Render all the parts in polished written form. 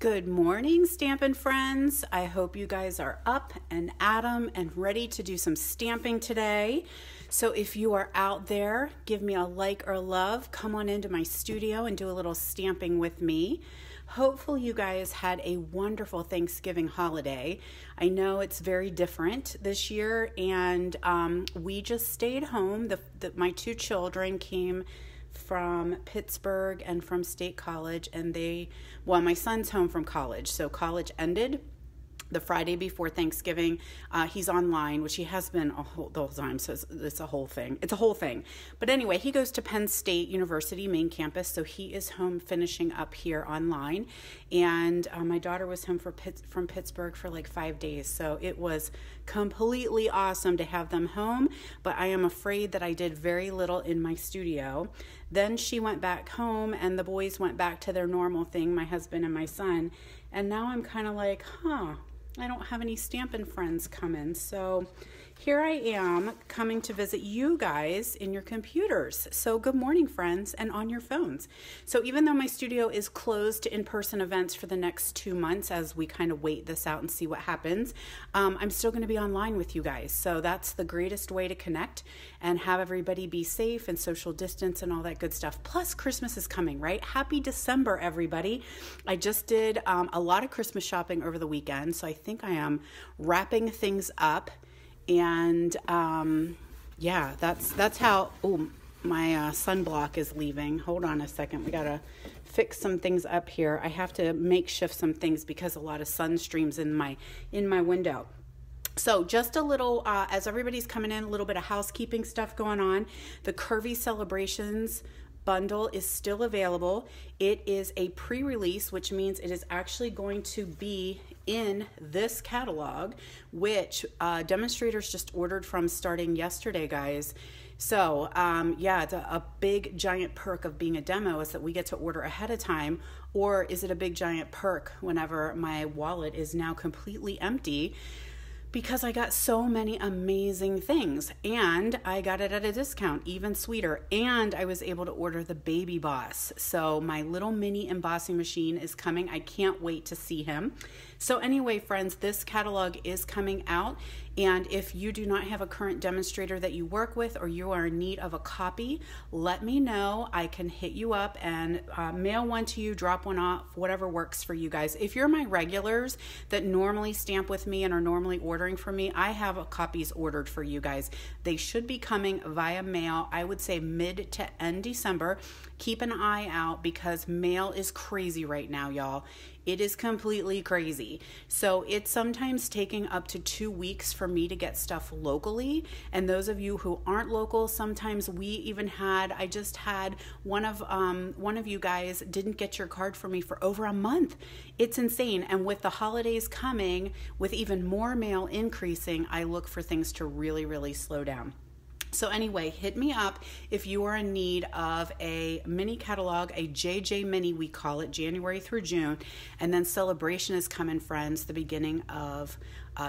Good morning, Stampin' Friends. I hope you guys are up and at 'em and ready to do some stamping today. So if you are out there, give me a like or love. Come on into my studio and do a little stamping with me. Hopefully you guys had a wonderful Thanksgiving holiday. I know it's very different this year, and we just stayed home. My two children came from Pittsburgh and from State College, and my son's home from college, so college ended the Friday before Thanksgiving. He's online, which he has been the whole time, so it's a whole thing. It's a whole thing. But anyway, he goes to Penn State University main campus, so he is home finishing up here online. And my daughter was home from Pittsburgh for like 5 days, so it was completely awesome to have them home. But I am afraid that I did very little in my studio. Then she went back home, and the boys went back to their normal thing, my husband and my son. And now I'm kind of like, I don't have any Stampin' Friends coming. So here I am coming to visit you guys in your computers. So good morning, friends, and on your phones. So even though my studio is closed to in-person events for the next 2 months as we kind of wait this out and see what happens, I'm still going to be online with you guys. So that's the greatest way to connect and have everybody be safe and social distance and all that good stuff. Plus Christmas is coming, right? Happy December, everybody. I just did a lot of Christmas shopping over the weekend, so I think I am wrapping things up. And yeah, that's how. My sunblock is leaving. Hold on a second. We gotta fix some things up here. I have to makeshift some things because a lot of sun streams in my window. So just a little, as everybody's coming in, a little bit of housekeeping stuff going on. The Curvy Celebrations bundle is still available. It is a pre-release, which means it is actually going to be in this catalog, which demonstrators just ordered from starting yesterday, guys. So yeah, it's a big giant perk of being a demo is that we get to order ahead of time. Or is it a big giant perk whenever my wallet is now completely empty? Because I got so many amazing things, and I got it at a discount, even sweeter, and I was able to order the Baby Boss. So my little mini embossing machine is coming. I can't wait to see him. So anyway, friends, this catalog is coming out, and if you do not have a current demonstrator that you work with or you are in need of a copy, let me know. I can hit you up and mail one to you, drop one off, whatever works for you guys. If you're my regulars that normally stamp with me and are normally ordering from me, I have copies ordered for you guys. They should be coming via mail, I would say mid to end December. Keep an eye out because mail is crazy right now, y'all. It is completely crazy. So it's sometimes taking up to 2 weeks for me to get stuff locally. And those of you who aren't local, sometimes I just had one of you guys didn't get your card for me for over a month. It's insane. And with the holidays coming, with even more mail increasing, I look for things to really, really slow down. So anyway, hit me up if you are in need of a mini catalog, a JJ mini, we call it, January through June. And then Celebration is coming, friends, the beginning of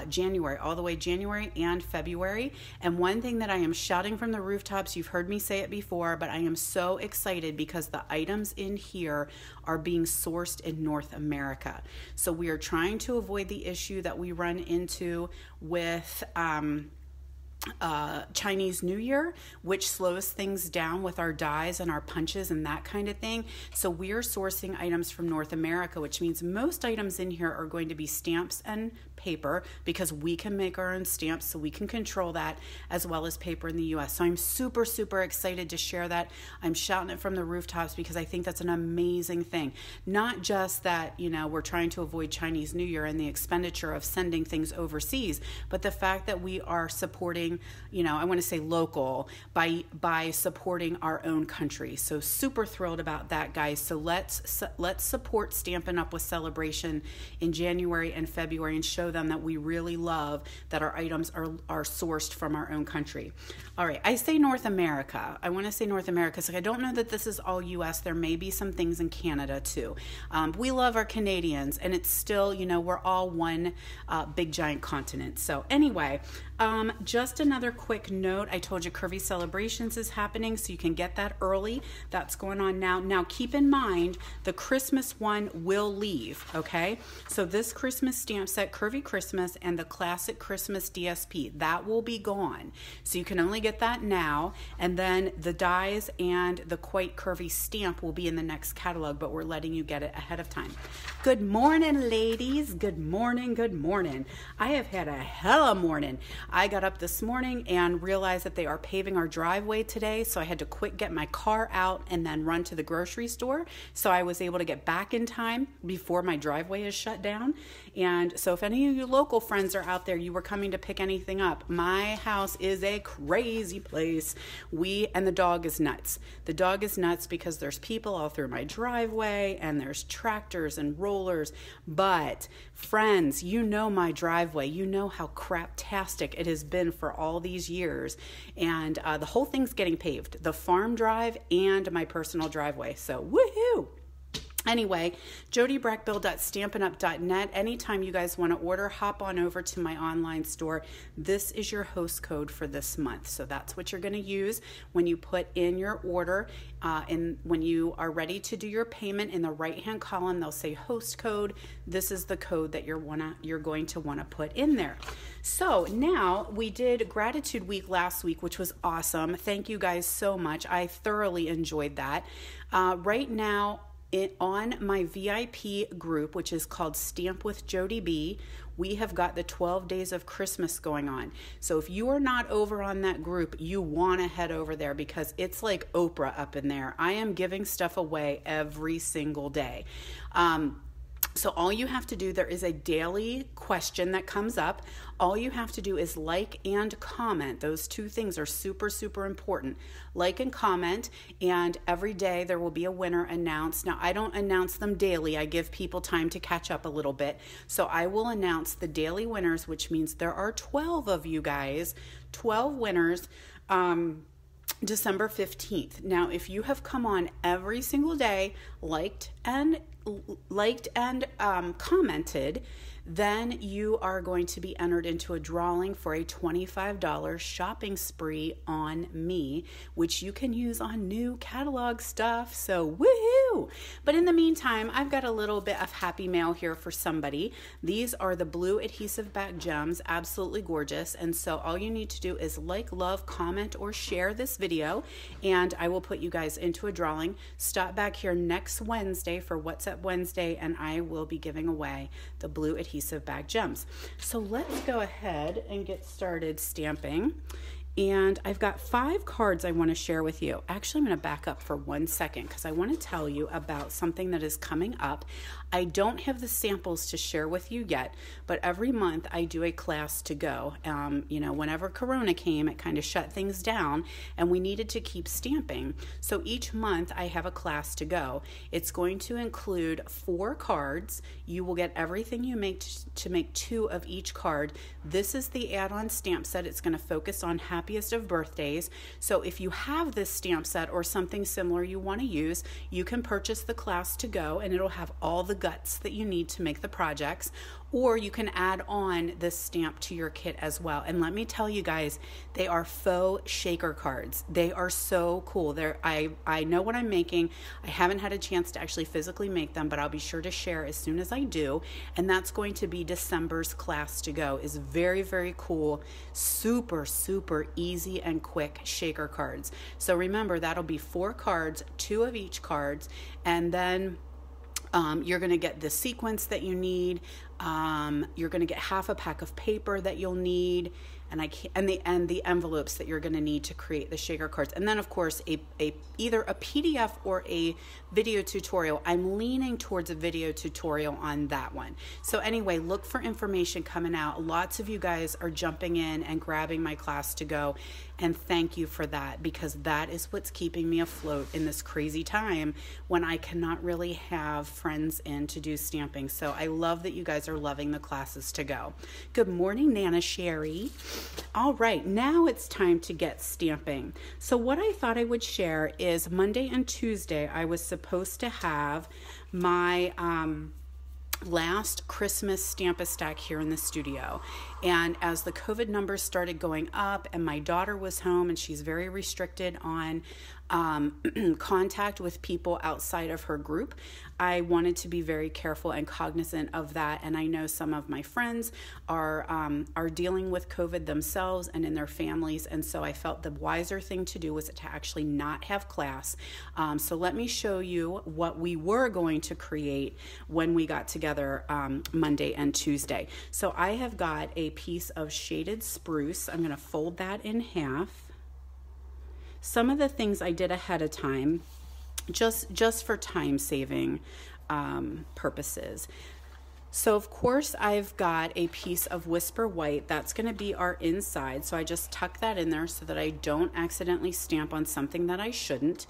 January, all the way January and February. And one thing that I am shouting from the rooftops, you've heard me say it before, but I am so excited because the items in here are being sourced in North America. So we are trying to avoid the issue that we run into with Chinese New Year, which slows things down with our dies and our punches and that kind of thing. So we are sourcing items from North America, which means most items in here are going to be stamps and paper because we can make our own stamps, so we can control that, as well as paper in the US. So I'm super, super excited to share that. I'm shouting it from the rooftops because I think that's an amazing thing. Not just that, we're trying to avoid Chinese New Year and the expenditure of sending things overseas, but the fact that we are supporting, I want to say local by supporting our own country. So super thrilled about that, guys. So let's support Stampin' Up! With Celebration in January and February and show show them that we really love that our items are sourced from our own country. All right, I say North America. I want to say North America, so I don't know that this is all U.S. There may be some things in Canada too. We love our Canadians, and it's still, you know, we're all one big giant continent. So anyway, just another quick note. I told you Curvy Celebrations is happening, so you can get that early. That's going on now. Now keep in mind, the Christmas one will leave, okay? So this Christmas stamp set, Curvy Christmas, and the Classic Christmas DSP, that will be gone. So you can only get that now, and then the dies and the Quite Curvy stamp will be in the next catalog, but we're letting you get it ahead of time. Good morning, ladies. Good morning, good morning. I have had a hella morning. I got up this morning and realized that they are paving our driveway today, so I had to quick get my car out and then run to the grocery store, so I was able to get back in time before my driveway is shut down. And so if any of you local friends are out there, you were coming to pick anything up, my house is a crazy place. And the dog is nuts. The dog is nuts because there's people all through my driveway and there's tractors and rollers. But friends, you know my driveway. You know how craptastic it has been for all these years. And the whole thing's getting paved. The farm drive and my personal driveway. So woohoo! Anyway, jodybrackbill.stampinup.net. Anytime you guys want to order, hop on over to my online store. This is your host code for this month. So that's what you're going to use when you put in your order. And when you are ready to do your payment, in the right-hand column, they'll say host code. This is the code that you're going to want to put in there. So now we did Gratitude Week last week, which was awesome. Thank you guys so much. I thoroughly enjoyed that. Right now, on my VIP group, which is called Stamp with Jody B, we have got the 12 days of Christmas going on. So if you are not over on that group, you want to head over there because it's like Oprah up in there. I am giving stuff away every single day. So all you have to do, there is a daily question that comes up. All you have to do is like and comment. Those two things are super, super important. Like and comment, and every day there will be a winner announced. Now, I don't announce them daily. I give people time to catch up a little bit. So I will announce the daily winners, which means there are 12 of you guys, 12 winners, December 15th. Now, if you have come on every single day, liked and commented, then you are going to be entered into a drawing for a $25 shopping spree on me, which you can use on new catalog stuff. So woohoo! But in the meantime, I've got a little bit of happy mail here for somebody. These are the blue adhesive back gems, absolutely gorgeous. And so all you need to do is like, love, comment, or share this video, and I will put you guys into a drawing. Stop back here next Wednesday for What's Up Wednesday, and I will be giving away the blue adhesive bag gems. So let's go ahead and get started stamping. And I've got 5 cards I want to share with you. Actually, I'm going to back up for 1 second because I want to tell you about something that is coming up. I don't have the samples to share with you yet, but every month I do a class to go. Whenever Corona came, it kind of shut things down and we needed to keep stamping. So each month I have a class to go. It's going to include 4 cards. You will get everything you make to make 2 of each card. This is the add-on stamp set. It's going to focus on happiest of birthdays. So if you have this stamp set or something similar you want to use, you can purchase the class to go and it'll have all the guts that you need to make the projects, or you can add on this stamp to your kit as well. And let me tell you guys, they are faux shaker cards. They are so cool. I know what I'm making. I haven't had a chance to actually physically make them, but I'll be sure to share as soon as I do. And that's going to be December's class to go. Is very, very cool. Super, super easy and quick shaker cards. So remember, that'll be 4 cards, 2 of each cards, and then you're going to get the sequence that you need. You're going to get half a pack of paper that you'll need, and the envelopes that you're going to need to create the shaker cards. And then, of course, either a PDF or a video tutorial. I'm leaning towards a video tutorial on that one. So anyway, look for information coming out. Lots of you guys are jumping in and grabbing my class to go, and thank you for that, because that is what's keeping me afloat in this crazy time when I cannot really have friends in to do stamping. So I love that you guys are are loving the classes to go. Good morning, Nana Sherry. All right, now it's time to get stamping. So what I thought I would share is Monday and Tuesday, I was supposed to have my last Christmas Stamp-A-Stack here in the studio. And as the COVID numbers started going up and my daughter was home and she's very restricted on contact with people outside of her group, I wanted to be very careful and cognizant of that. And I know some of my friends are dealing with COVID themselves and in their families. And so I felt the wiser thing to do was to actually not have class. So let me show you what we were going to create when we got together Monday and Tuesday. So I have got a piece of shaded spruce. I'm going to fold that in half. Some of the things I did ahead of time, just for time saving purposes. So of course I've got a piece of Whisper White. That's going to be our inside. So I just tuck that in there so that I don't accidentally stamp on something that I shouldn't.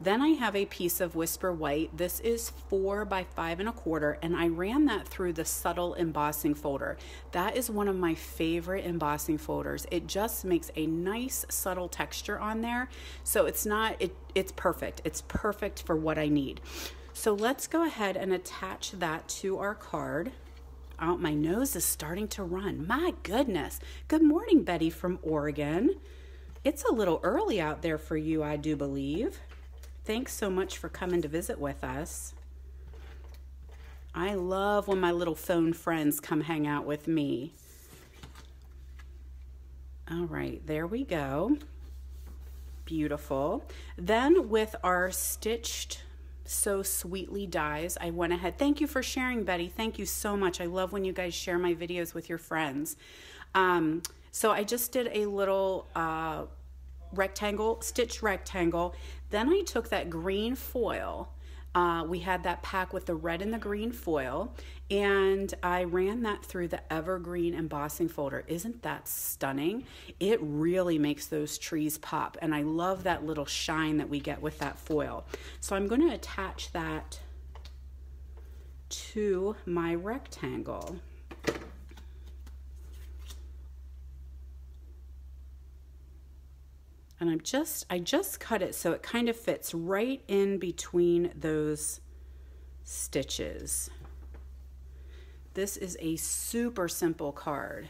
Then I have a piece of Whisper White. This is 4 by 5 1/4, and I ran that through the subtle embossing folder. That is one of my favorite embossing folders. It just makes a nice subtle texture on there. So it's perfect. It's perfect for what I need. So let's go ahead and attach that to our card. Oh, my nose is starting to run. My goodness. Good morning, Betty from Oregon. It's a little early out there for you, I do believe. Thanks so much for coming to visit with us. I love when my little phone friends come hang out with me. All right, there we go. Beautiful. Then with our stitched So Sweetly dies, I went ahead. Thank you for sharing, Betty. Thank you so much. I love when you guys share my videos with your friends. So I just did a little stitch rectangle. Then I took that green foil. We had that pack with the red and the green foil, and I ran that through the Evergreen embossing folder. Isn't that stunning? It really makes those trees pop, and I love that little shine that we get with that foil. So I'm going to attach that to my rectangle. And I just cut it so it kind of fits right in between those stitches. This is a super simple card.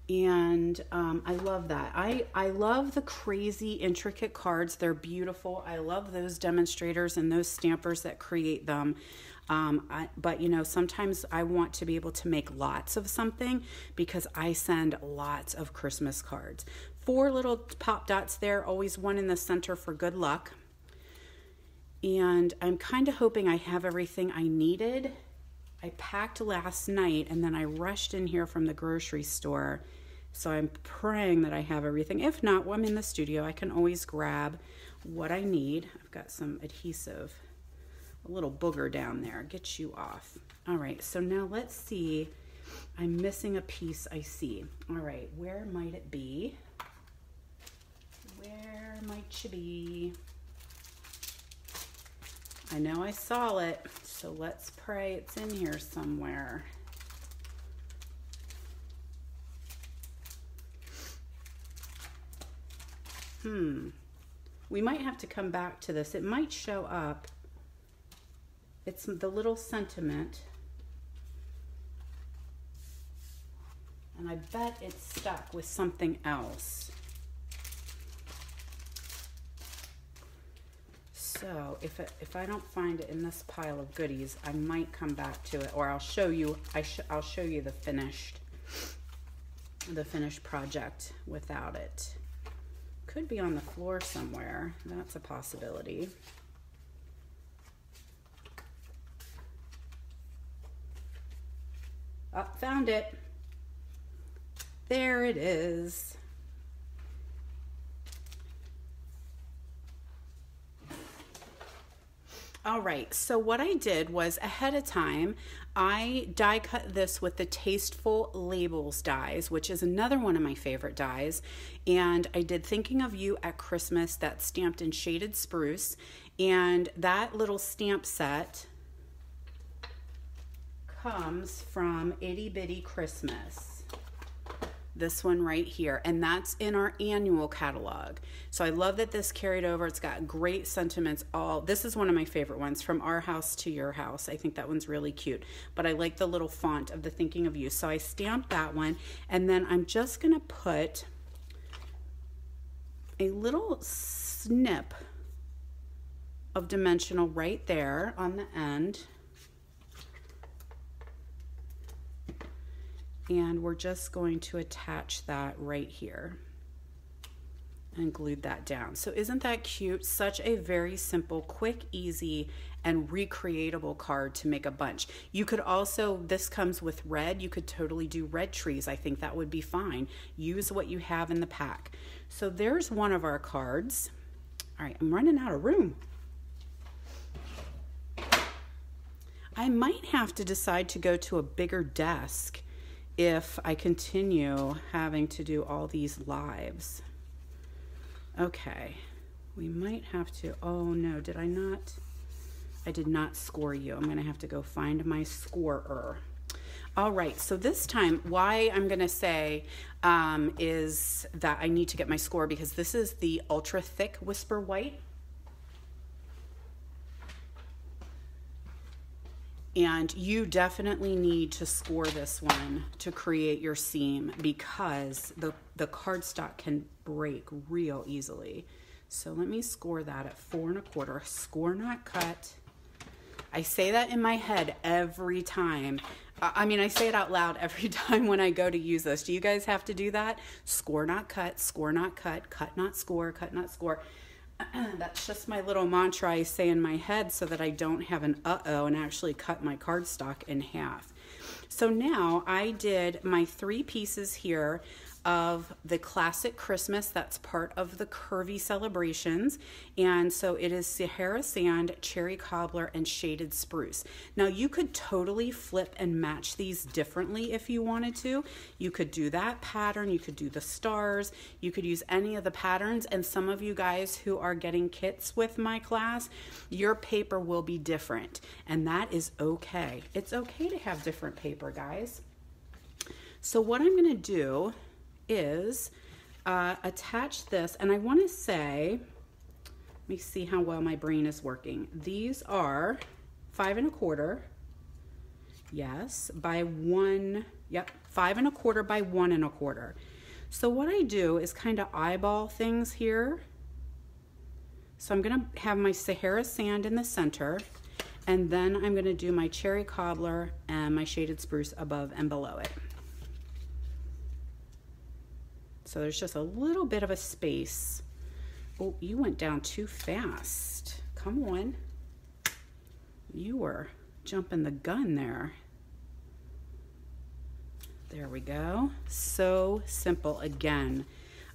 And I love that. I love the crazy intricate cards. They're beautiful. I love those demonstrators and those stampers that create them. But you know, sometimes I want to be able to make lots of something because I send lots of Christmas cards. 4 little pop dots there, always one in the center for good luck. And I'm kind of hoping I have everything I needed. I packed last night and then I rushed in here from the grocery store. So I'm praying that I have everything. If not, while I'm in the studio, I can always grab what I need. I've got some adhesive, a little booger down there, get you off. All right, so now let's see. I'm missing a piece, I see. All right, where might it be? Where might you be? I know I saw it, so let's pray it's in here somewhere. We might have to come back to this. It might show up. It's the little sentiment. And I bet it's stuck with something else. So if I don't find it in this pile of goodies, I might come back to it, or I'll show you. I'll show you the finished project without it. Could be on the floor somewhere. That's a possibility. Oh, found it. There it is. All right, so what I did was ahead of time, I die cut this with the Tasteful Labels dies, which is another one of my favorite dies. And I did Thinking of You at Christmas, that's stamped in shaded spruce. And that little stamp set comes from Itty Bitty Christmas. This one right here, and that's in our annual catalog. So I love that this carried over. It's got great sentiments. This is one of my favorite ones, From Our House to Your House. I think that one's really cute, but I like the little font of the Thinking of You. So I stamped that one, and then I'm just gonna put a little snip of dimensional right there on the end. And we're just going to attach that right here and glued that down. So isn't that cute? Such a very simple, quick, easy, and recreatable card to make a bunch. You could also, this comes with red, you could totally do red trees. I think that would be fine. Use what you have in the pack. So there's one of our cards. All right, I'm running out of room. I might have to decide to go to a bigger desk if I continue having to do all these lives. Okay, we might have to, oh no, did I not? I did not score you. I'm gonna have to go find my scorer. All right, so this time, why I'm gonna say is that I need to get my score, because this is the ultra thick Whisper White. And you definitely need to score this one to create your seam, because the cardstock can break real easily. So let me score that at 4 1/4. Score not cut. I say that in my head every time. I mean, I say it out loud every time when I go to use this. Do you guys have to do that? Score not cut, score not cut, cut not score, cut not score. That's just my little mantra I say in my head so that I don't have an uh-oh and actually cut my cardstock in half. So now I did my 3 pieces here of the Classic Christmas. That's part of the Curvy Celebrations. And so it is Sahara Sand, Cherry Cobbler, and Shaded Spruce. Now you could totally flip and match these differently if you wanted to. You could do that pattern, you could do the stars, you could use any of the patterns, and some of you guys who are getting kits with my class, your paper will be different, and that is okay. It's okay to have different paper, guys. So what I'm gonna do is attach this, and I want to say, let me see how well my brain is working. These are 5 1/4, yes, by 1, yep, 5 1/4 by 1 1/4. So what I do is kind of eyeball things here. So I'm gonna have my Sahara Sand in the center, and then I'm gonna do my Cherry Cobbler and my Shaded Spruce above and below it. So there's just a little bit of a space. Oh, you went down too fast. Come on. You were jumping the gun there. There we go. So simple again.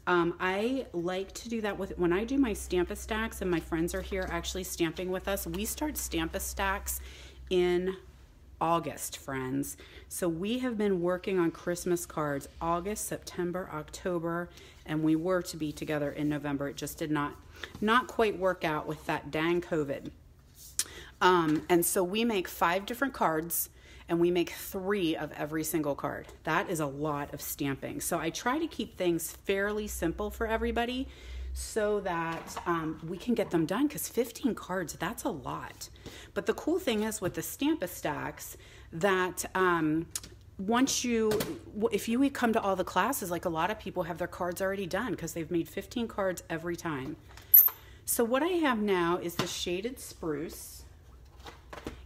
I like to do that when I do my Stamp-A-Stacks, and my friends are here actually stamping with us. We start Stamp-A-Stacks in August, friends. So we have been working on Christmas cards August, September, October, and we were to be together in November. It just did not quite work out with that dang COVID. And so we make 5 different cards, and we make 3 of every single card. That is a lot of stamping. So I try to keep things fairly simple for everybody so that we can get them done, because 15 cards, that's a lot. But the cool thing is with the Stamp-A-Stacks that if you come to all the classes, like a lot of people have their cards already done because they've made 15 cards every time. So what I have now is the Shaded Spruce,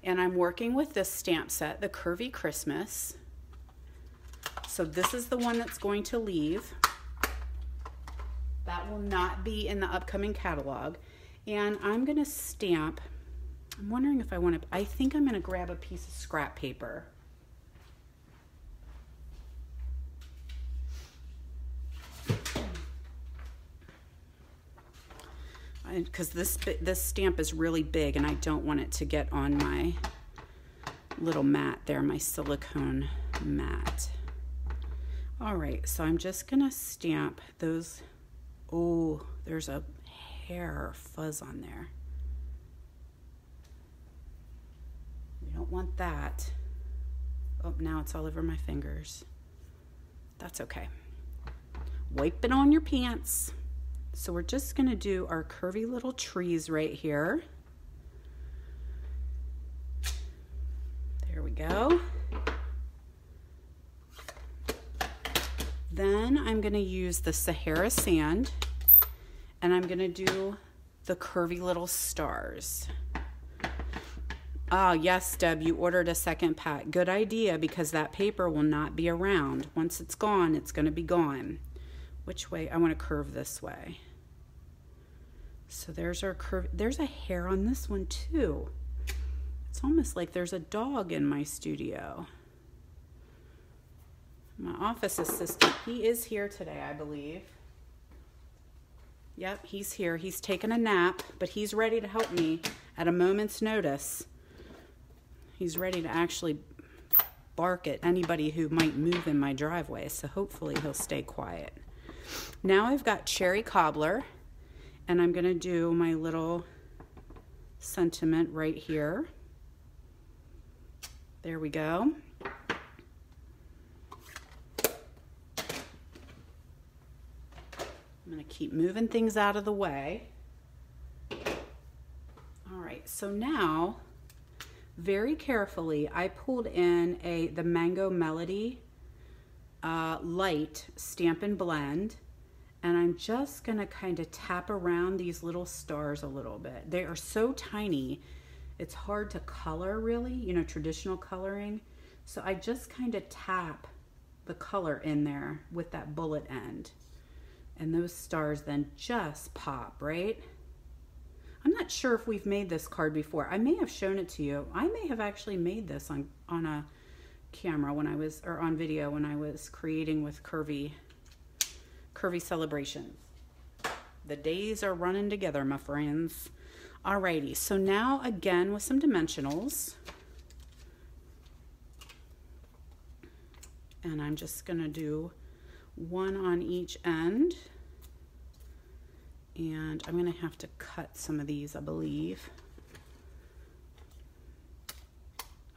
and I'm working with this stamp set, the Curvy Christmas. So this is the one that's going to leave. That will not be in the upcoming catalog. And I'm gonna stamp, I'm wondering if I think I'm gonna grab a piece of scrap paper. Because this stamp is really big, and I don't want it to get on my little mat there, my silicone mat. All right, so I'm just gonna stamp those. Oh, there's a hair fuzz on there. We don't want that. Oh, now it's all over my fingers. That's okay. Wipe it on your pants. So we're just gonna do our curvy little trees right here. There we go. Then I'm gonna use the Sahara sand and I'm gonna do the curvy little stars. Ah, yes, Deb, you ordered a second pack. Good idea, because that paper will not be around. Once it's gone, it's gonna be gone. Which way? I wanna curve this way. So there's our curve. There's a hair on this one too. It's almost like there's a dog in my studio. My office assistant, he is here today, I believe. Yep, he's here. He's taken a nap, but he's ready to help me at a moment's notice. He's ready to actually bark at anybody who might move in my driveway, so hopefully he'll stay quiet. Now I've got cherry cobbler, and I'm gonna do my little sentiment right here. There we go. I'm gonna keep moving things out of the way. All right, so now, very carefully, I pulled in the Mango Melody Light Stampin' Blend, and I'm just gonna kind of tap around these little stars a little bit. They are so tiny, it's hard to color really, you know, traditional coloring. So I just kind of tap the color in there with that bullet end. And those stars then just pop, right? I'm not sure if we've made this card before. I may have shown it to you. I may have actually made this on a camera when I was, or on video when I was creating with Curvy Celebrations. The days are running together, my friends. Alrighty, so now again with some dimensionals. And I'm just gonna do one on each end. And I'm gonna have to cut some of these, I believe.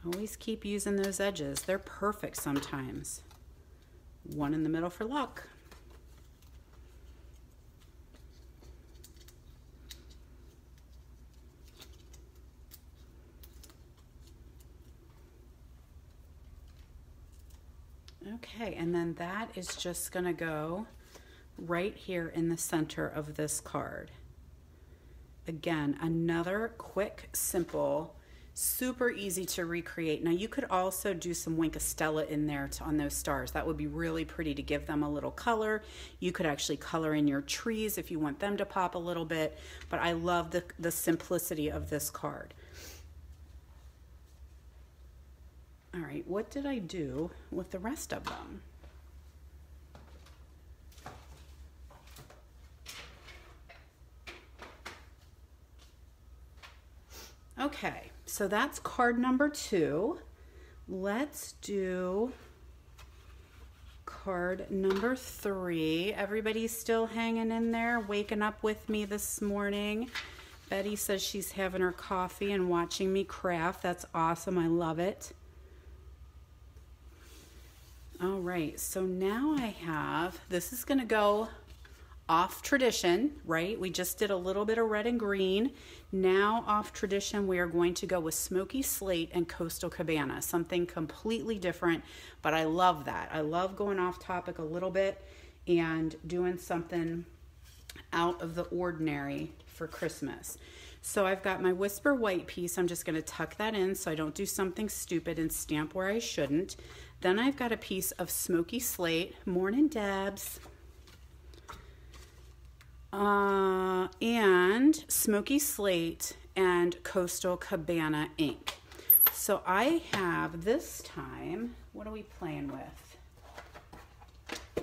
Always keep using those edges. They're perfect sometimes. One in the middle for luck. Okay, and then that is just gonna go right here in the center of this card. Again, another quick, simple, super easy to recreate. Now you could also do some Wink of Stella in there on those stars. That would be really pretty to give them a little color. You could actually color in your trees if you want them to pop a little bit, but I love the simplicity of this card. All right, what did I do with the rest of them? Okay, so that's card number 2. Let's do card number 3. Everybody's still hanging in there, waking up with me this morning. Betty says she's having her coffee and watching me craft. That's awesome, I love it. All right, so now I have, this is gonna go off tradition, right? We just did a little bit of red and green. Now off tradition, we are going to go with Smoky Slate and Coastal Cabana, something completely different, but I love that. I love going off topic a little bit and doing something out of the ordinary for Christmas. So I've got my Whisper White piece. I'm just gonna tuck that in so I don't do something stupid and stamp where I shouldn't. Then I've got a piece of Smoky Slate, Morning Debs, and Smoky Slate and Coastal Cabana ink. So I have this time, what are we playing with?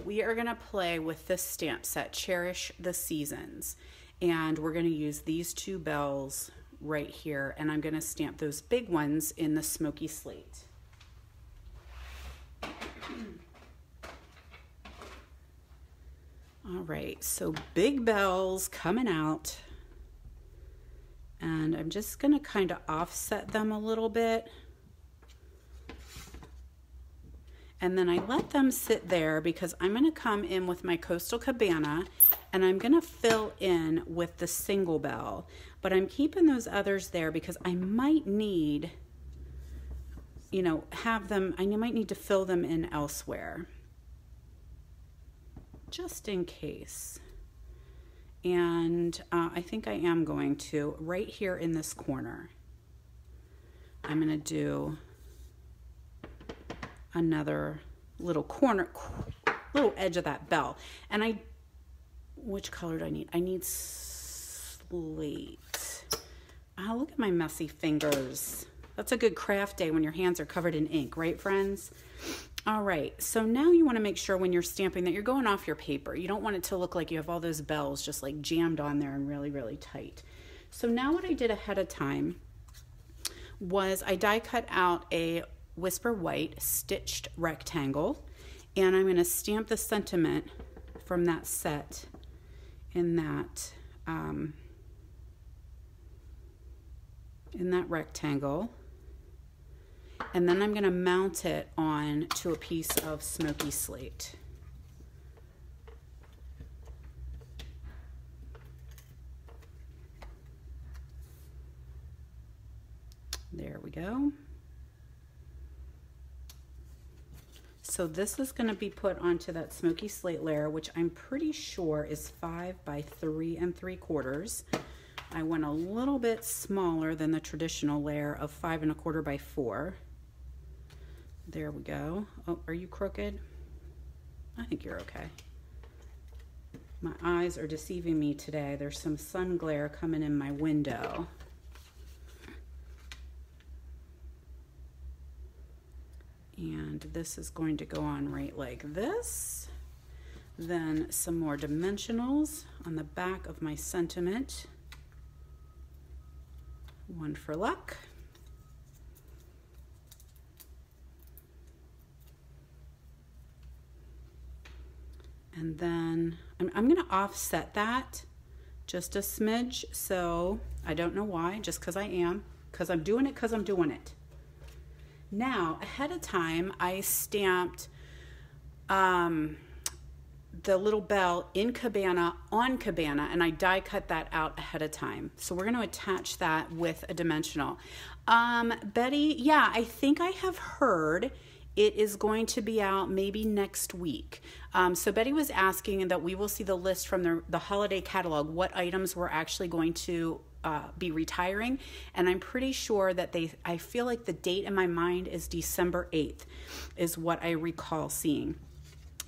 We are gonna play with this stamp set, Cherish the Seasons. And we're gonna use these 2 bells right here, and I'm gonna stamp those big ones in the Smoky Slate. All right, so big bells coming out, and I'm just gonna kind of offset them a little bit And then I let them sit there because I'm going to come in with my Coastal Cabana and I'm going to fill in with the single bell. But I'm keeping those others there because I might need, you know, I might need to fill them in elsewhere. Just in case. And I think I am going to, right here in this corner, I'm going to do another little corner, little edge of that bell. And which color do I need? I need slate. Oh, look at my messy fingers. That's a good craft day when your hands are covered in ink, right, friends? All right, so now you want to make sure when you're stamping that you're going off your paper. You don't want it to look like you have all those bells just like jammed on there and really, really tight. So now what I did ahead of time was I die cut out a Whisper White stitched rectangle, and I'm going to stamp the sentiment from that set in that rectangle, and then I'm going to mount it on to a piece of smoky slate. There we go. So this is going to be put onto that smoky slate layer, which I'm pretty sure is 5 by 3 3/4. I went a little bit smaller than the traditional layer of 5 1/4 by 4. There we go. Oh, are you crooked? I think you're okay. My eyes are deceiving me today. There's some sun glare coming in my window. And this is going to go on right like this. Then some more dimensionals on the back of my sentiment. One for luck. And then I'm going to offset that just a smidge. So I don't know why, just because I am. Because I'm doing it because I'm doing it. Now, ahead of time, I stamped the little bell in Cabana on Cabana, and I die cut that out ahead of time. So we're going to attach that with a dimensional. Betty, yeah, I think I have heard it is going to be out maybe next week. So Betty was asking that we will see the list from the holiday catalog, what items we're actually going to be retiring, and I'm pretty sure that I feel like the date in my mind is December 8th is what I recall seeing.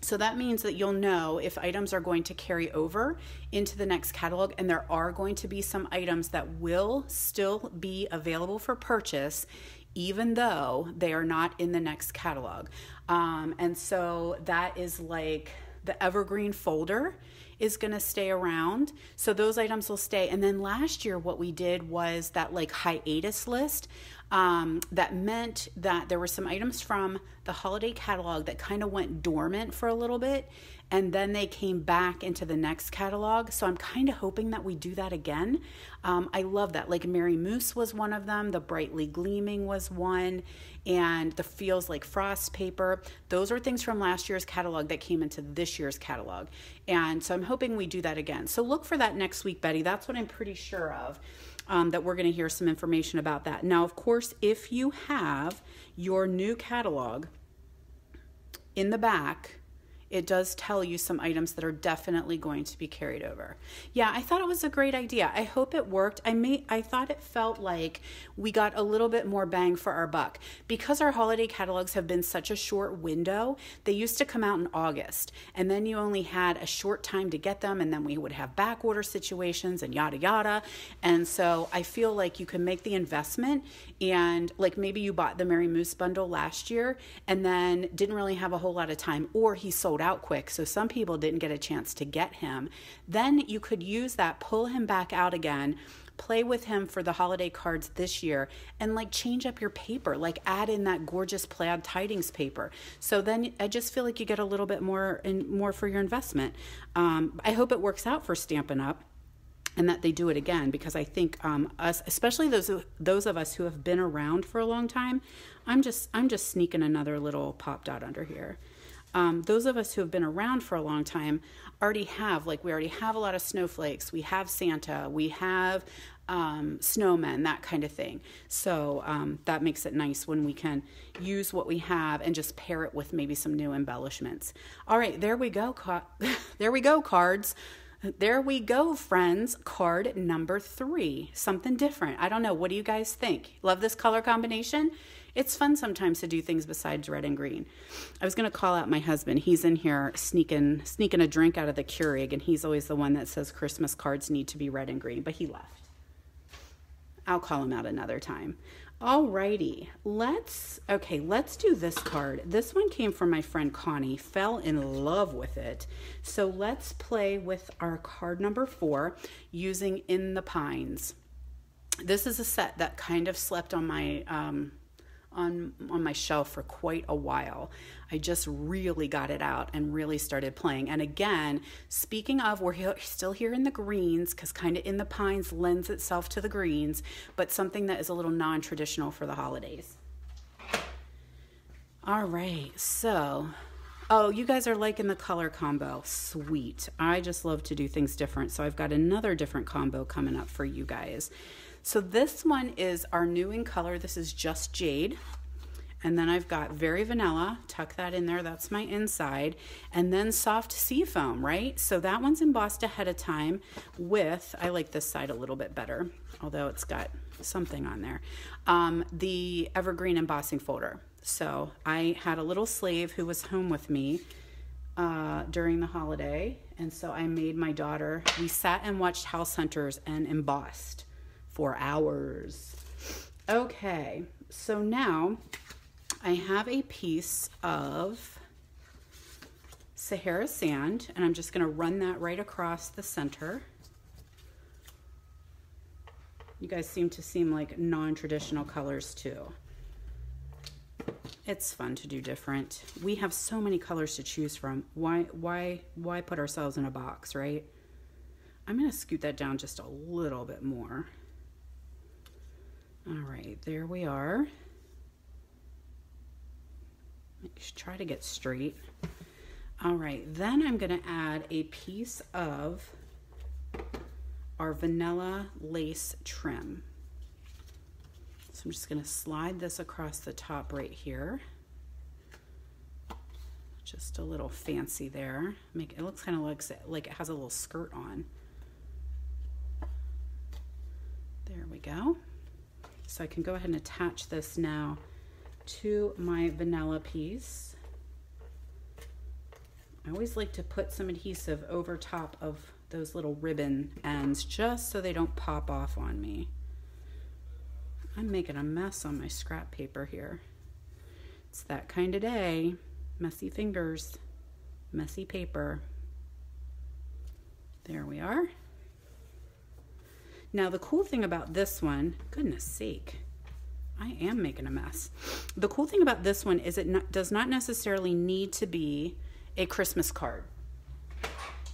So that means that you'll know if items are going to carry over into the next catalog, and there are going to be some items that will still be available for purchase even though they are not in the next catalog. And so that is like the evergreen folder is going to stay around. So those items will stay. And then last year, what we did was that like hiatus list. That meant that there were some items from the holiday catalog that kind of went dormant for a little bit, and then they came back into the next catalog. So I'm kind of hoping that we do that again. I love that. Like Mary Moose was one of them. The Brightly Gleaming was one. And the Feels Like Frost paper. Those are things from last year's catalog that came into this year's catalog. And so I'm hoping we do that again. So look for that next week, Betty. That's what I'm pretty sure of. That we're going to hear some information about that. Now, of course, if you have your new catalog in the back, it does tell you some items that are definitely going to be carried over. Yeah, I thought it was a great idea. I hope it worked. I thought it felt like we got a little bit more bang for our buck. Because our holiday catalogs have been such a short window, they used to come out in August, and then you only had a short time to get them, and then we would have back order situations and yada yada. And so I feel like you can make the investment, and like maybe you bought the Mary Moose bundle last year and then didn't really have a whole lot of time, or he sold out quick, so some people didn't get a chance to get him. Then you could use that, pull him back out again, play with him for the holiday cards this year, and like change up your paper, like add in that gorgeous plaid tidings paper. So then I just feel like you get a little bit more and more for your investment. I hope it works out for Stampin' Up. and that they do it again, because I think us, especially those of us who have been around for a long time, I'm just sneaking another little pop dot under here. Those of us who have been around for a long time already have a lot of snowflakes. We have Santa, we have snowmen, that kind of thing. So that makes it nice when we can use what we have and just pair it with maybe some new embellishments. All right, there we go. There we go, cards. There we go, friends. Card number 3. Something different. I don't know. What do you guys think? Love this color combination? It's fun sometimes to do things besides red and green. I was going to call out my husband. He's in here sneaking a drink out of the Keurig, and he's always the one that says Christmas cards need to be red and green, but he left. I'll call him out another time. Alrighty, let's do this card. This one came from my friend Connie, fell in love with it. So let's play with our card number 4 using In the Pines. This is a set that kind of slept on my on my shelf for quite a while. I just really got it out and really started playing. And again, speaking of, we're still here in the greens, because kind of In the Pines lends itself to the greens, but something that is a little non-traditional for the holidays. All right, so, oh, you guys are liking the color combo. Sweet. I just love to do things different. So I've got another different combo coming up for you guys. So this one is our new in color. This is Just Jade. And then I've got Very Vanilla. Tuck that in there. That's my inside. And then Soft Seafoam, right? So that one's embossed ahead of time with, I like this side a little bit better, although it's got something on there, the Evergreen embossing folder. So I had a little slave who was home with me during the holiday. And so I made my daughter, we sat and watched House Hunters and embossed for hours. Okay, so now I have a piece of Sahara sand, and I'm just going to run that right across the center. You guys seem like non-traditional colors too. It's fun to do different. We have so many colors to choose from. Why put ourselves in a box, right? I'm going to scoot that down just a little bit more. All right, there we are. Try to get straight. All right, then I'm going to add a piece of our vanilla lace trim. So I'm just going to slide this across the top right here. Just a little fancy there. It looks kind of like it has a little skirt on. There we go. So I can go ahead and attach this now to my vanilla piece. I always like to put some adhesive over top of those little ribbon ends just so they don't pop off on me. I'm making a mess on my scrap paper here. It's that kind of day. Messy fingers, messy paper. There we are. Now the cool thing about this one, goodness sake, I am making a mess. The cool thing about this one is it does not necessarily need to be a Christmas card,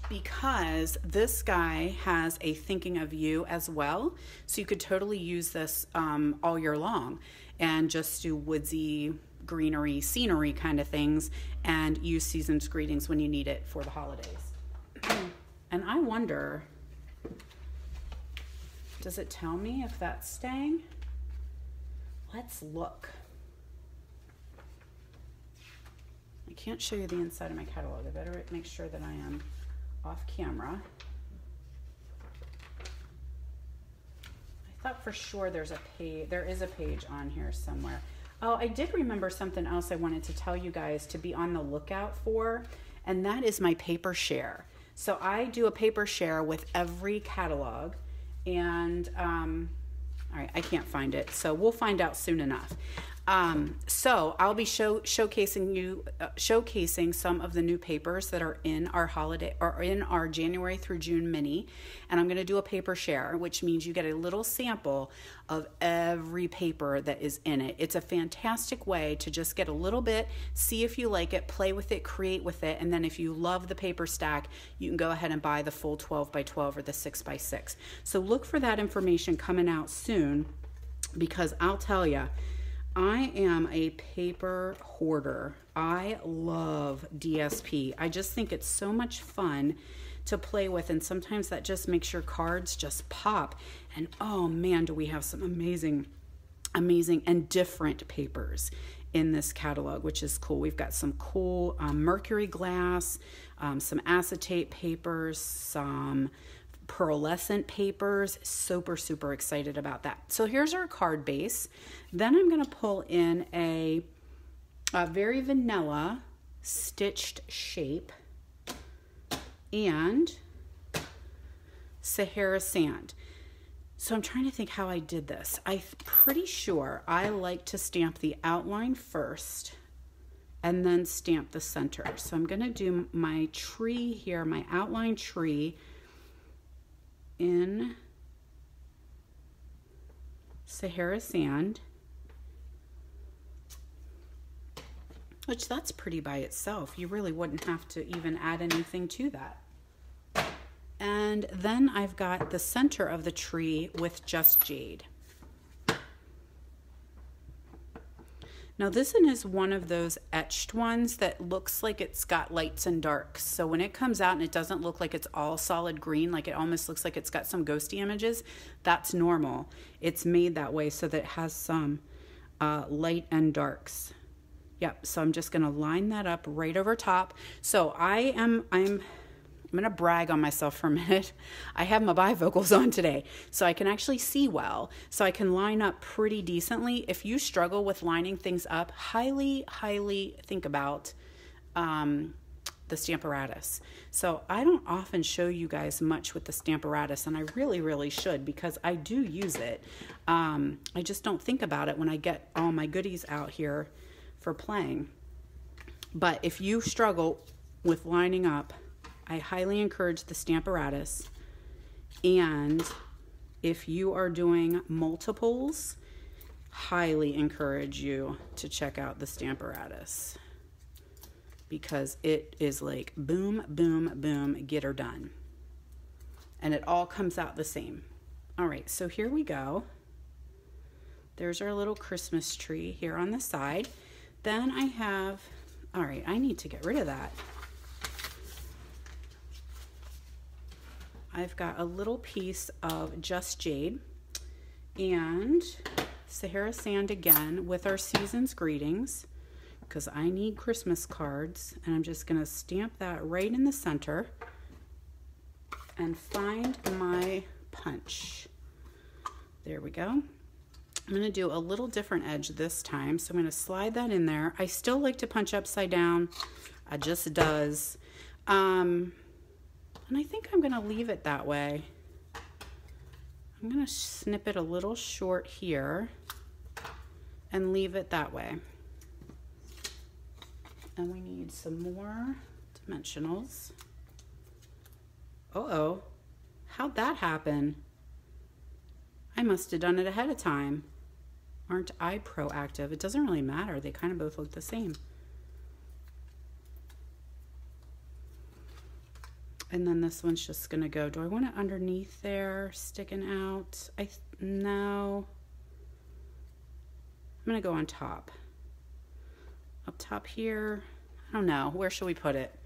because this guy has a thinking of you as well. So you could totally use this all year long and just do woodsy, greenery, scenery kind of things, and use Season's Greetings when you need it for the holidays. And I wonder, does it tell me if that's staying? Let's look. I can't show you the inside of my catalog. I better make sure that I am off camera. I thought for sure there is a page on here somewhere. Oh, I did remember something else I wanted to tell you guys to be on the lookout for, and that is my paper share. So I do a paper share with every catalog, and all right, I can't find it, so we'll find out soon enough. So I'll be showcasing some of the new papers that are in our holiday or in our January through June mini, and I'm going to do a paper share, which means you get a little sample of every paper that is in it. It's a fantastic way to just get a little bit, see if you like it, play with it, create with it, and then if you love the paper stack, you can go ahead and buy the full 12 by 12 or the 6 by 6. So look for that information coming out soon, because I'll tell you, I am a paper hoarder. I love DSP. I just think it's so much fun to play with, and sometimes that just makes your cards just pop. And oh man, do we have some amazing and different papers in this catalog, which is cool. We've got some cool mercury glass, some acetate papers, some pearlescent papers. Super excited about that. So here's our card base. Then I'm going to pull in a very vanilla stitched shape and Sahara sand. So I'm trying to think how I did this. I'm pretty sure I like to stamp the outline first and then stamp the center. So I'm going to do my tree here, my outline tree, in Sahara sand, which that's pretty by itself. You really wouldn't have to even add anything to that. And then I've got the center of the tree with just jade. Now this one is one of those etched ones that looks like it's got lights and darks. So when it comes out and it doesn't look like it's all solid green, like it almost looks like it's got some ghosty images, that's normal. It's made that way so that it has some light and darks. Yep, so I'm just gonna line that up right over top. So I'm gonna brag on myself for a minute. I have my bifocals on today, so I can actually see well, so I can line up pretty decently. If you struggle with lining things up, highly think about the Stamparatus. So I don't often show you guys much with the Stamparatus, and I really should, because I do use it. I just don't think about it when I get all my goodies out here for playing. But if you struggle with lining up, I highly encourage the Stamparatus. And if you are doing multiples, highly encourage you to check out the Stamparatus, because it is like boom, get her done. And it all comes out the same. All right, so here we go. There's our little Christmas tree here on the side. Then I have, all right, I need to get rid of that. I've got a little piece of just jade and Sahara sand again with our season's greetings, because I need Christmas cards, and I'm just going to stamp that right in the center and find my punch. There we go. I'm going to do a little different edge this time, so I'm going to slide that in there. I still like to punch upside down. It just does. And I think I'm going to leave it that way. I'm going to snip it a little short here and leave it that way. And we need some more dimensionals. Uh-oh, how'd that happen? I must have done it ahead of time. Aren't I proactive? It doesn't really matter. They kind of both look the same. And then this one's just gonna go, do I want it underneath there, sticking out? No. I'm gonna go on top. Up top here, I don't know, where should we put it?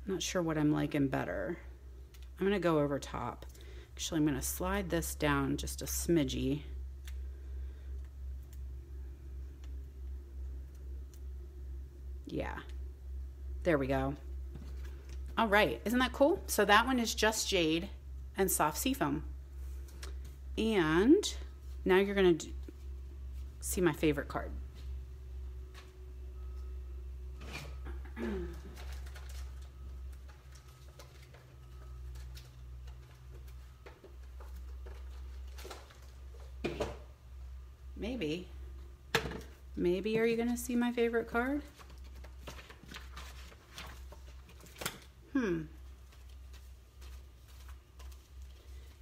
I'm not sure what I'm liking better. I'm gonna go over top. Actually, I'm gonna slide this down just a smidgy. Yeah, there we go. All right, isn't that cool? So that one is just jade and soft seafoam. And now you're gonna see my favorite card. Maybe. Maybe are you gonna see my favorite card?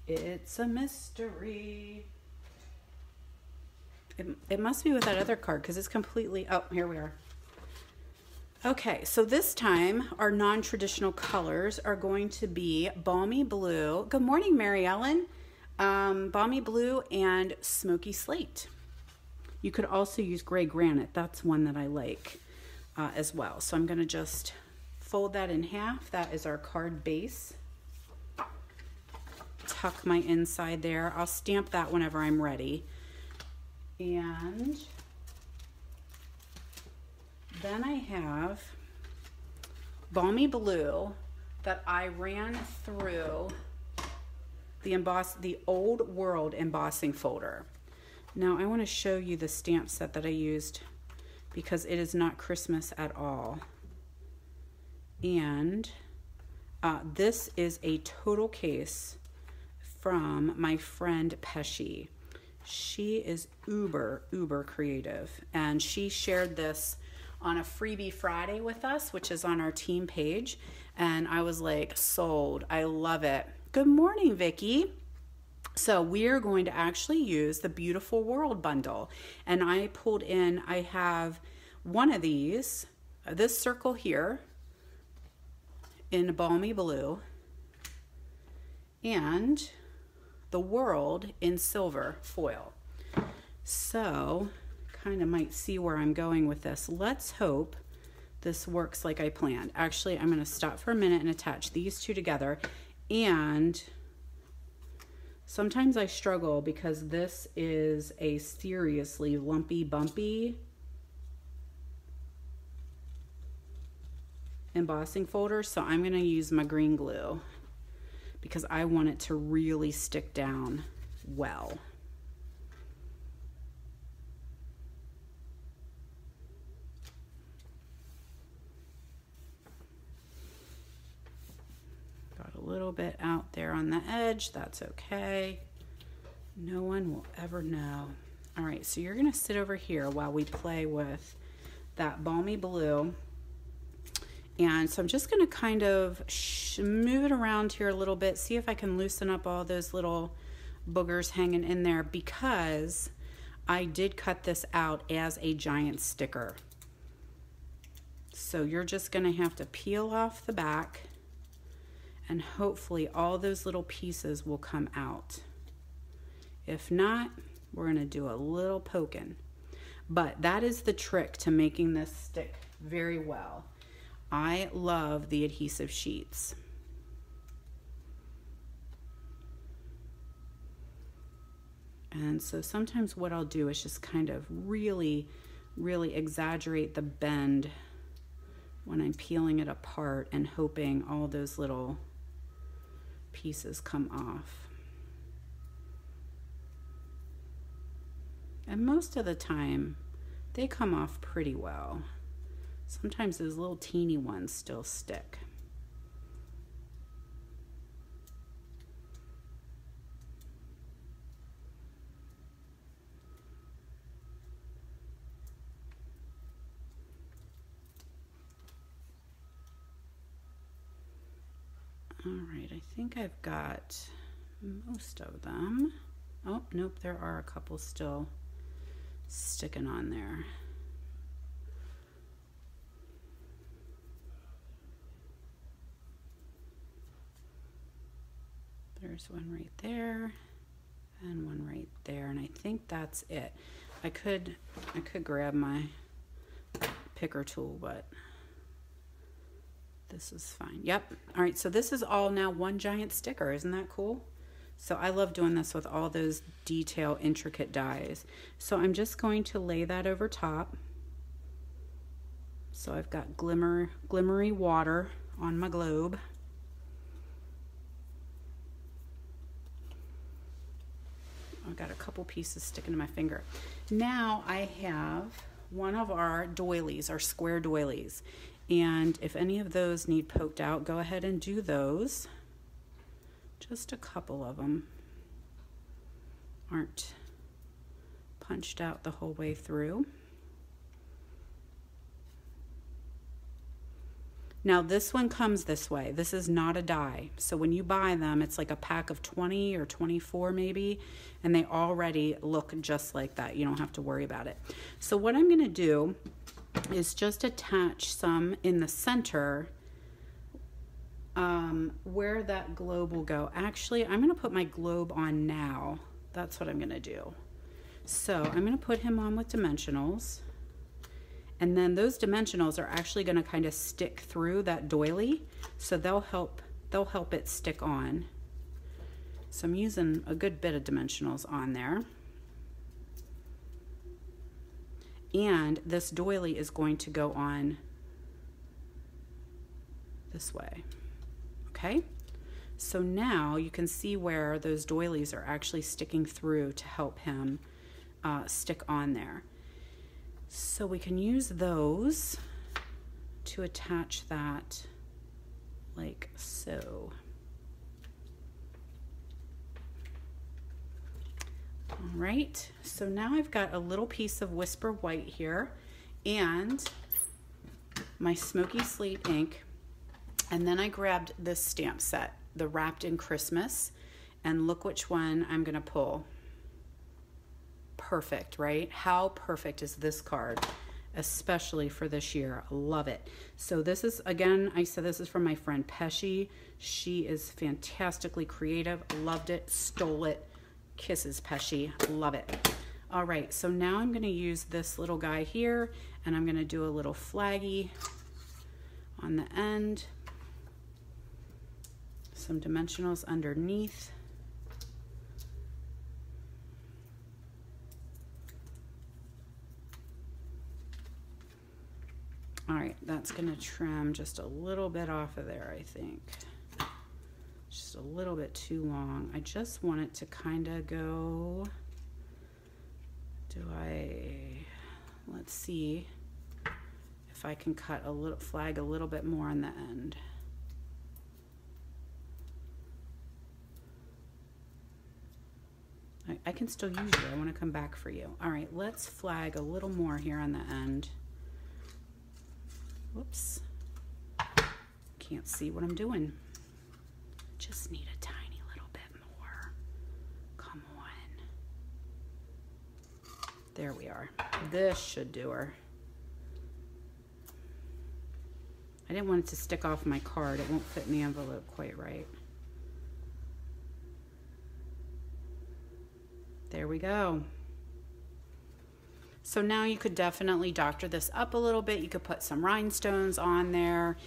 It's a mystery. It must be with that other card because it's completely, oh, here we are. Okay, so this time our non-traditional colors are going to be Balmy Blue. Good morning, Mary Ellen. Balmy Blue and Smoky Slate. You could also use Gray Granite. That's one that I like as well. So I'm gonna just fold that in half. That is our card base. Tuck my inside there. I'll stamp that whenever I'm ready. And then I have Balmy Blue that I ran through the Old World embossing folder. Now I want to show you the stamp set that I used because it is not Christmas at all. And this is a total case from my friend Pesci. She is uber creative, and she shared this on a freebie Friday with us, which is on our team page, and I was like, sold. I love it. Good morning, Vicki. So we're going to actually use the Beautiful World bundle, and I have one of these, this circle here in Balmy Blue, and the world in silver foil. So kind of might see where I'm going with this. Let's hope this works like I planned. Actually, I'm going to stop for a minute and attach these two together. And sometimes I struggle because this is a seriously lumpy, bumpy embossing folder. So I'm going to use my green glue because I want it to really stick down well. Got a little bit out there on the edge. That's okay. No one will ever know. All right, so you're gonna sit over here while we play with that Balmy Blue. And so I'm just going to kind of move it around here a little bit, see if I can loosen up all those little boogers hanging in there, because I did cut this out as a giant sticker. So you're just going to have to peel off the back, and hopefully all those little pieces will come out. If not, we're going to do a little poking. But that is the trick to making this stick very well. I love the adhesive sheets. And so sometimes what I'll do is just kind of really exaggerate the bend when I'm peeling it apart and hoping all those little pieces come off. And most of the time, they come off pretty well. Sometimes those little teeny ones still stick. All right, I think I've got most of them. Oh, nope, there are a couple still sticking on there. There's one right there and one right there, and I think that's it. I could grab my picker tool, but this is fine. Yep. All right, so this is all now one giant sticker. Isn't that cool? So I love doing this with all those detail, intricate dies. So I'm just going to lay that over top. So I've got glimmery water on my globe. I've got a couple pieces sticking to my finger. Now I have one of our doilies, our square doilies. And if any of those need poked out, go ahead and do those. Just a couple of them aren't punched out the whole way through. Now this one comes this way. This is not a die. So when you buy them, it's like a pack of 20 or 24 maybe, and they already look just like that. You don't have to worry about it. So what I'm gonna do is just attach some in the center where that globe will go. Actually, I'm gonna put my globe on now. That's what I'm gonna do. So I'm gonna put him on with dimensionals, and then those dimensionals are actually gonna kind of stick through that doily, so they'll help it stick on. So I'm using a good bit of dimensionals on there. And this doily is going to go on this way. Okay, so now you can see where those doilies are actually sticking through to help him stick on there. So we can use those to attach that like so. All right, so now I've got a little piece of Whisper White here and my Smoky Slate ink. And then I grabbed this stamp set, the Wrapped in Christmas, and look which one I'm gonna pull. Perfect, right? How perfect is this card, especially for this year? I love it. So this is, again, I said this is from my friend Pesci. She is fantastically creative. Loved it, stole it. Kisses, Pesci, love it. All right, so now I'm gonna use this little guy here, and I'm gonna do a little flaggy on the end. Some dimensionals underneath. All right, that's gonna trim just a little bit off of there, I think. Just a little bit too long. I just want it to kind of go, let's see if I can cut a little, flag a little bit more on the end. I can still use you. I want to come back for you. All right, let's flag a little more here on the end. Whoops. Can't see what I'm doing. Just need a tiny little bit more. Come on. There we are. This should do her. I didn't want it to stick off my card. It won't fit in the envelope quite right. There we go. So now you could definitely doctor this up a little bit. You could put some rhinestones on there,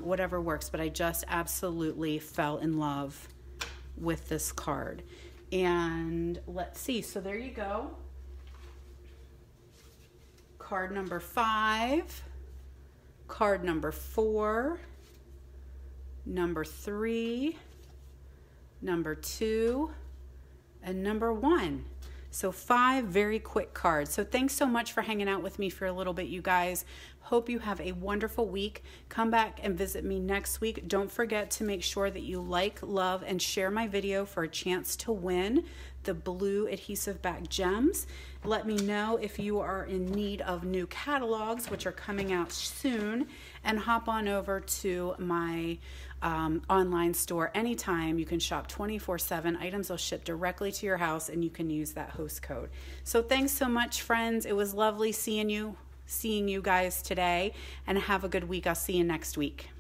whatever works, but I just absolutely fell in love with this card. And let's see, so there you go. Card number 5, card number 4, number 3, number 2, and number 1. So 5 very quick cards. So thanks so much for hanging out with me for a little bit, you guys. Hope you have a wonderful week. Come back and visit me next week. Don't forget to make sure that you like, love, and share my video for a chance to win the blue adhesive back gems. Let me know if you are in need of new catalogs, which are coming out soon, and hop on over to my online store anytime. You can shop 24/7. Items will ship directly to your house, and you can use that host code. So thanks so much, friends. It was lovely seeing you guys today, and have a good week. I'll see you next week.